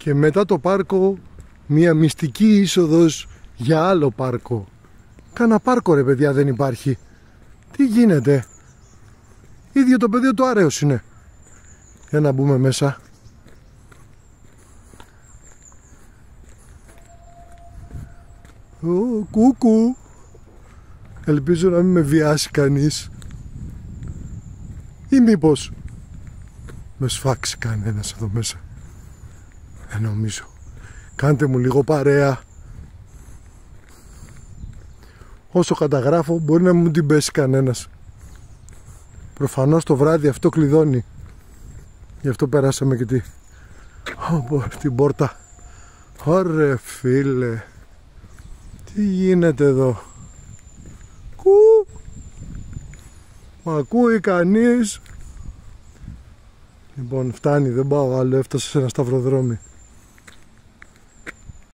Και μετά το πάρκο μια μυστική είσοδος για άλλο πάρκο. Κάνα πάρκο ρε παιδιά δεν υπάρχει. Τι γίνεται? Ίδιο το πεδίο του Άρεος είναι. Για να μπούμε μέσα. Κούκου. Ελπίζω να μην με βιάσει κανείς. Ή μήπως με σφάξει κανένας εδώ μέσα. Δεν νομίζω. Κάντε μου λίγο παρέα. Όσο καταγράφω μπορεί να μην την πέσει κανένας. Προφανώς το βράδυ αυτό κλειδώνει. Γι' αυτό περάσαμε και την πόρτα. Ωρε φίλε. Τι γίνεται εδώ? Μ' ακούει κανείς? Λοιπόν φτάνει, δεν πάω άλλο, έφτασα σε ένα σταυροδρόμι.